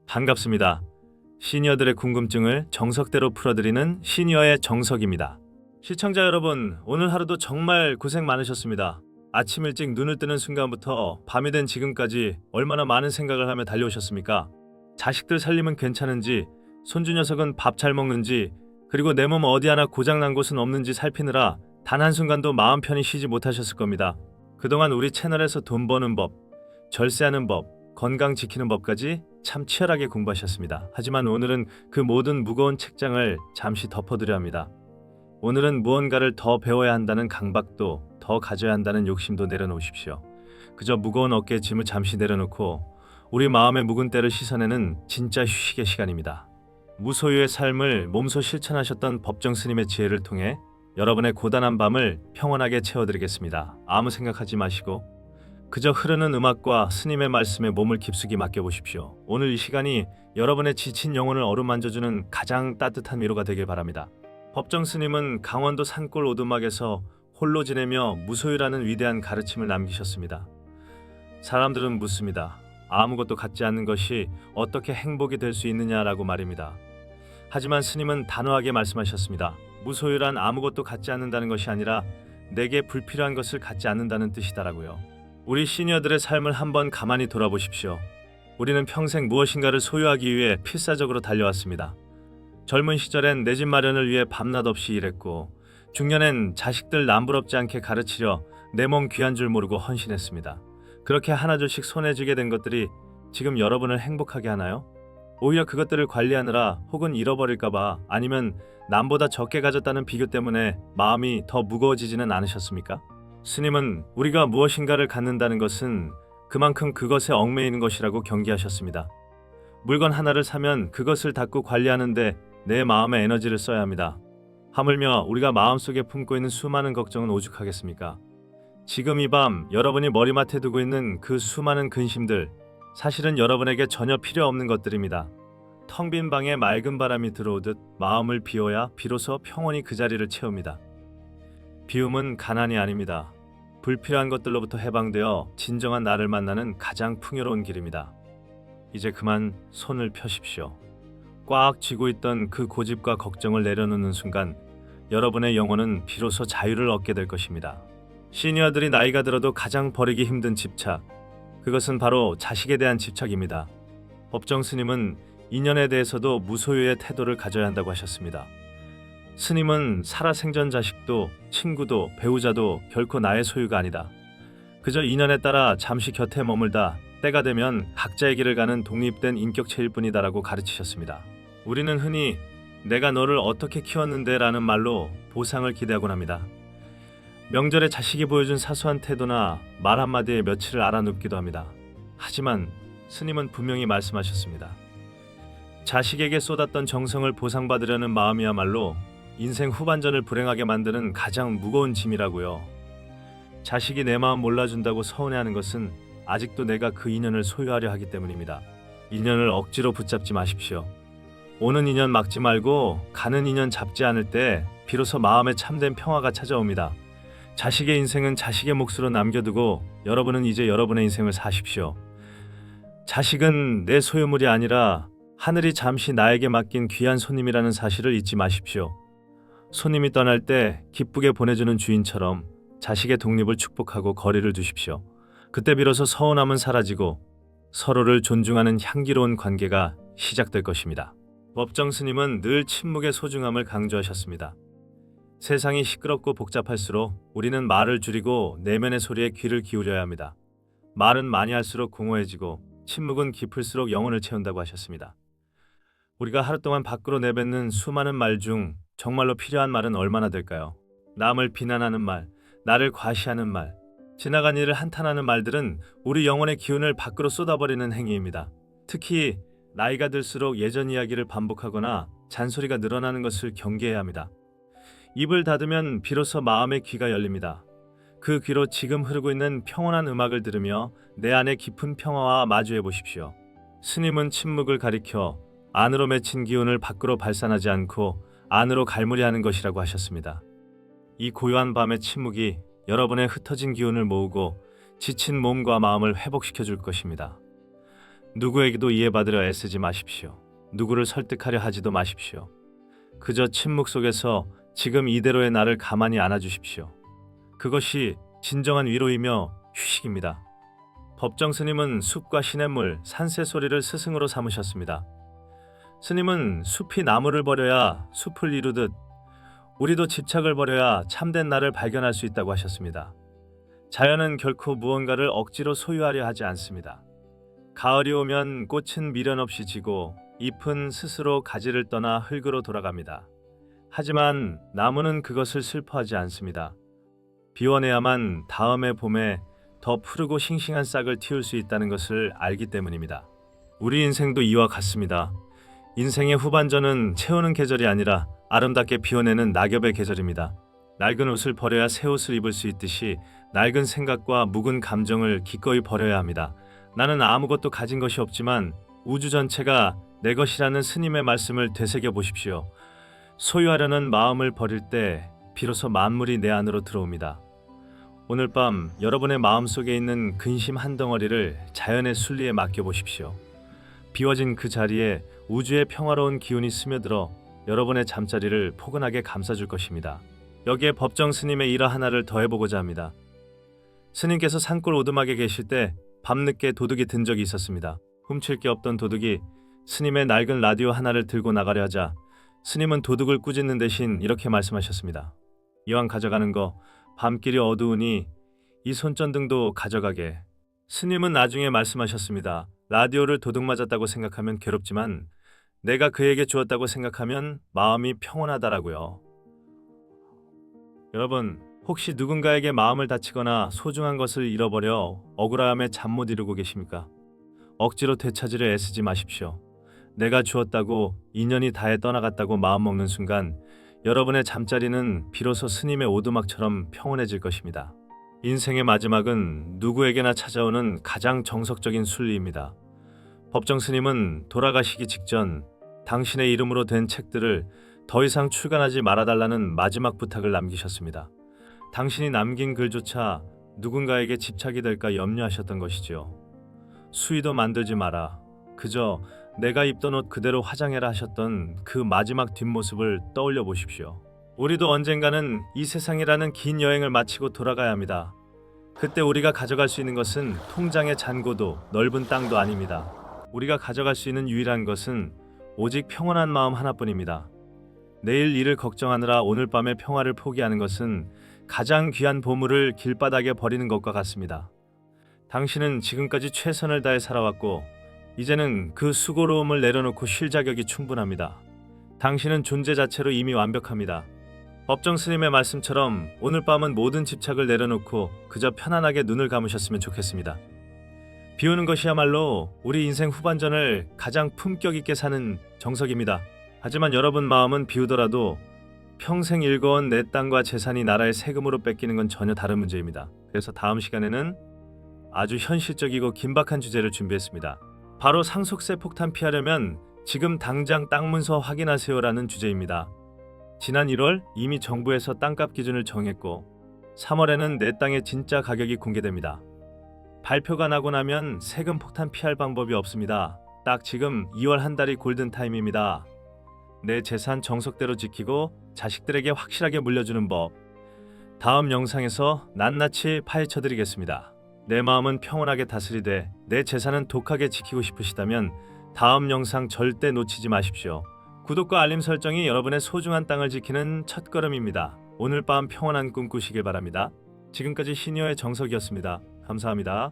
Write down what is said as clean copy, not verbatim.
반갑습니다. 시니어들의 궁금증을 정석대로 풀어드리는 시니어의 정석입니다. 시청자 여러분, 오늘 하루도 정말 고생 많으셨습니다. 아침 일찍 눈을 뜨는 순간부터 밤이 된 지금까지 얼마나 많은 생각을 하며 달려오셨습니까? 자식들 살림은 괜찮은지, 손주 녀석은 밥 잘 먹는지, 그리고 내 몸 어디 하나 고장난 곳은 없는지 살피느라 단 한순간도 마음 편히 쉬지 못하셨을 겁니다. 그동안 우리 채널에서 돈 버는 법, 절세하는 법, 건강 지키는 법까지 참 치열하게 공부하셨습니다. 하지만 오늘은 그 모든 무거운 책장을 잠시 덮어두려 합니다. 오늘은 무언가를 더 배워야 한다는 강박도, 더 가져야 한다는 욕심도 내려놓으십시오. 그저 무거운 어깨의 짐을 잠시 내려놓고 우리 마음의 묵은 때를 씻어내는 진짜 휴식의 시간입니다. 무소유의 삶을 몸소 실천하셨던 법정 스님의 지혜를 통해 여러분의 고단한 밤을 평온하게 채워드리겠습니다. 아무 생각하지 마시고 그저 흐르는 음악과 스님의 말씀에 몸을 깊숙이 맡겨보십시오. 오늘 이 시간이 여러분의 지친 영혼을 어루만져주는 가장 따뜻한 위로가 되길 바랍니다. 법정 스님은 강원도 산골 오두막에서 홀로 지내며 무소유라는 위대한 가르침을 남기셨습니다. 사람들은 묻습니다. 아무것도 갖지 않는 것이 어떻게 행복이 될 수 있느냐라고 말입니다. 하지만 스님은 단호하게 말씀하셨습니다. 무소유란 아무것도 갖지 않는다는 것이 아니라 내게 불필요한 것을 갖지 않는다는 뜻이다라고요. 우리 시니어들의 삶을 한번 가만히 돌아보십시오. 우리는 평생 무엇인가를 소유하기 위해 필사적으로 달려왔습니다. 젊은 시절엔 내 집 마련을 위해 밤낮 없이 일했고 중년엔 자식들 남부럽지 않게 가르치려 내 몸 귀한 줄 모르고 헌신했습니다. 그렇게 하나둘씩 손에 쥐게 된 것들이 지금 여러분을 행복하게 하나요? 오히려 그것들을 관리하느라 혹은 잃어버릴까봐 아니면 남보다 적게 가졌다는 비교 때문에 마음이 더 무거워지지는 않으셨습니까? 스님은 우리가 무엇인가를 갖는다는 것은 그만큼 그것에 얽매이는 것이라고 경계하셨습니다. 물건 하나를 사면 그것을 닦고 관리하는데 내 마음의 에너지를 써야 합니다. 하물며 우리가 마음속에 품고 있는 수많은 걱정은 오죽하겠습니까? 지금 이 밤 여러분이 머리맡에 두고 있는 그 수많은 근심들, 사실은 여러분에게 전혀 필요 없는 것들입니다. 텅 빈 방에 맑은 바람이 들어오듯 마음을 비워야 비로소 평온이 그 자리를 채웁니다. 비움은 가난이 아닙니다. 불필요한 것들로부터 해방되어 진정한 나를 만나는 가장 풍요로운 길입니다. 이제 그만 손을 펴십시오. 꽉 쥐고 있던 그 고집과 걱정을 내려놓는 순간 여러분의 영혼은 비로소 자유를 얻게 될 것입니다. 시니어들이 나이가 들어도 가장 버리기 힘든 집착, 그것은 바로 자식에 대한 집착입니다. 법정 스님은 인연에 대해서도 무소유의 태도를 가져야 한다고 하셨습니다. 스님은 살아생전 자식도 친구도 배우자도 결코 나의 소유가 아니다. 그저 인연에 따라 잠시 곁에 머물다 때가 되면 각자의 길을 가는 독립된 인격체일 뿐이다라고 가르치셨습니다. 우리는 흔히 내가 너를 어떻게 키웠는데 라는 말로 보상을 기대하곤 합니다. 명절에 자식이 보여준 사소한 태도나 말 한마디에 며칠을 알아눕기도 합니다. 하지만 스님은 분명히 말씀하셨습니다. 자식에게 쏟았던 정성을 보상받으려는 마음이야말로 인생 후반전을 불행하게 만드는 가장 무거운 짐이라고요. 자식이 내 마음 몰라준다고 서운해하는 것은 아직도 내가 그 인연을 소유하려 하기 때문입니다. 인연을 억지로 붙잡지 마십시오. 오는 인연 막지 말고 가는 인연 잡지 않을 때 비로소 마음에 참된 평화가 찾아옵니다. 자식의 인생은 자식의 몫으로 남겨두고 여러분은 이제 여러분의 인생을 사십시오. 자식은 내 소유물이 아니라 하늘이 잠시 나에게 맡긴 귀한 손님이라는 사실을 잊지 마십시오. 손님이 떠날 때 기쁘게 보내주는 주인처럼 자식의 독립을 축복하고 거리를 두십시오. 그때 비로소 서운함은 사라지고 서로를 존중하는 향기로운 관계가 시작될 것입니다. 법정 스님은 늘 침묵의 소중함을 강조하셨습니다. 세상이 시끄럽고 복잡할수록 우리는 말을 줄이고 내면의 소리에 귀를 기울여야 합니다. 말은 많이 할수록 공허해지고 침묵은 깊을수록 영혼을 채운다고 하셨습니다. 우리가 하루 동안 밖으로 내뱉는 수많은 말 중 정말로 필요한 말은 얼마나 될까요? 남을 비난하는 말, 나를 과시하는 말, 지나간 일을 한탄하는 말들은 우리 영혼의 기운을 밖으로 쏟아버리는 행위입니다. 특히 나이가 들수록 예전 이야기를 반복하거나 잔소리가 늘어나는 것을 경계해야 합니다. 입을 닫으면 비로소 마음의 귀가 열립니다. 그 귀로 지금 흐르고 있는 평온한 음악을 들으며 내 안의 깊은 평화와 마주해 보십시오. 스님은 침묵을 가리켜 안으로 맺힌 기운을 밖으로 발산하지 않고 안으로 갈무리하는 것이라고 하셨습니다. 이 고요한 밤의 침묵이 여러분의 흩어진 기운을 모으고 지친 몸과 마음을 회복시켜 줄 것입니다. 누구에게도 이해받으려 애쓰지 마십시오. 누구를 설득하려 하지도 마십시오. 그저 침묵 속에서 지금 이대로의 나를 가만히 안아주십시오. 그것이 진정한 위로이며 휴식입니다. 법정 스님은 숲과 시냇물, 산새 소리를 스승으로 삼으셨습니다. 스님은 숲이 나무를 버려야 숲을 이루듯 우리도 집착을 버려야 참된 나를 발견할 수 있다고 하셨습니다. 자연은 결코 무언가를 억지로 소유하려 하지 않습니다. 가을이 오면 꽃은 미련 없이 지고 잎은 스스로 가지를 떠나 흙으로 돌아갑니다. 하지만 나무는 그것을 슬퍼하지 않습니다. 비워내야만 다음의 봄에 더 푸르고 싱싱한 싹을 틔울 수 있다는 것을 알기 때문입니다. 우리 인생도 이와 같습니다. 인생의 후반전은 채우는 계절이 아니라 아름답게 비워내는 낙엽의 계절입니다. 낡은 옷을 버려야 새 옷을 입을 수 있듯이 낡은 생각과 묵은 감정을 기꺼이 버려야 합니다. 나는 아무것도 가진 것이 없지만 우주 전체가 내 것이라는 스님의 말씀을 되새겨 보십시오. 소유하려는 마음을 버릴 때 비로소 만물이 내 안으로 들어옵니다. 오늘 밤 여러분의 마음속에 있는 근심 한 덩어리를 자연의 순리에 맡겨보십시오. 비워진 그 자리에 우주의 평화로운 기운이 스며들어 여러분의 잠자리를 포근하게 감싸줄 것입니다. 여기에 법정 스님의 일화 하나를 더해보고자 합니다. 스님께서 산골 오두막에 계실 때 밤늦게 도둑이 든 적이 있었습니다. 훔칠 게 없던 도둑이 스님의 낡은 라디오 하나를 들고 나가려 하자 스님은 도둑을 꾸짖는 대신 이렇게 말씀하셨습니다. 이왕 가져가는 거 밤길이 어두우니 이 손전등도 가져가게. 스님은 나중에 말씀하셨습니다. 라디오를 도둑 맞았다고 생각하면 괴롭지만 내가 그에게 주었다고 생각하면 마음이 평온하다라고요. 여러분, 혹시 누군가에게 마음을 다치거나 소중한 것을 잃어버려 억울함에 잠 못 이루고 계십니까? 억지로 되찾으려 애쓰지 마십시오. 내가 주었다고 인연이 다해 떠나갔다고 마음먹는 순간 여러분의 잠자리는 비로소 스님의 오두막처럼 평온해질 것입니다. 인생의 마지막은 누구에게나 찾아오는 가장 정석적인 순리입니다. 법정 스님은 돌아가시기 직전 당신의 이름으로 된 책들을 더 이상 출간하지 말아달라는 마지막 부탁을 남기셨습니다. 당신이 남긴 글조차 누군가에게 집착이 될까 염려하셨던 것이지요. 수의도 만들지 마라. 그저 내가 입던 옷 그대로 화장해라 하셨던 그 마지막 뒷모습을 떠올려 보십시오. 우리도 언젠가는 이 세상이라는 긴 여행을 마치고 돌아가야 합니다. 그때 우리가 가져갈 수 있는 것은 통장의 잔고도 넓은 땅도 아닙니다. 우리가 가져갈 수 있는 유일한 것은 오직 평온한 마음 하나뿐입니다. 내일 일을 걱정하느라 오늘 밤의 평화를 포기하는 것은 가장 귀한 보물을 길바닥에 버리는 것과 같습니다. 당신은 지금까지 최선을 다해 살아왔고 이제는 그 수고로움을 내려놓고 쉴 자격이 충분합니다. 당신은 존재 자체로 이미 완벽합니다. 법정 스님의 말씀처럼 오늘 밤은 모든 집착을 내려놓고 그저 편안하게 눈을 감으셨으면 좋겠습니다. 비우는 것이야말로 우리 인생 후반전을 가장 품격 있게 사는 정석입니다. 하지만 여러분 마음은 비우더라도 평생 일궈온 내 땅과 재산이 나라의 세금으로 뺏기는 건 전혀 다른 문제입니다. 그래서 다음 시간에는 아주 현실적이고 긴박한 주제를 준비했습니다. 바로 상속세 폭탄 피하려면 지금 당장 땅 문서 확인하세요라는 주제입니다. 지난 1월 이미 정부에서 땅값 기준을 정했고 3월에는 내 땅의 진짜 가격이 공개됩니다. 발표가 나고 나면 세금 폭탄 피할 방법이 없습니다. 딱 지금 2월 한 달이 골든타임입니다. 내 재산 정석대로 지키고 자식들에게 확실하게 물려주는 법. 다음 영상에서 낱낱이 파헤쳐드리겠습니다. 내 마음은 평온하게 다스리되 내 재산은 독하게 지키고 싶으시다면 다음 영상 절대 놓치지 마십시오. 구독과 알림 설정이 여러분의 소중한 땅을 지키는 첫걸음입니다. 오늘 밤 평온한 꿈 꾸시길 바랍니다. 지금까지 시니어의 정석이었습니다. 감사합니다.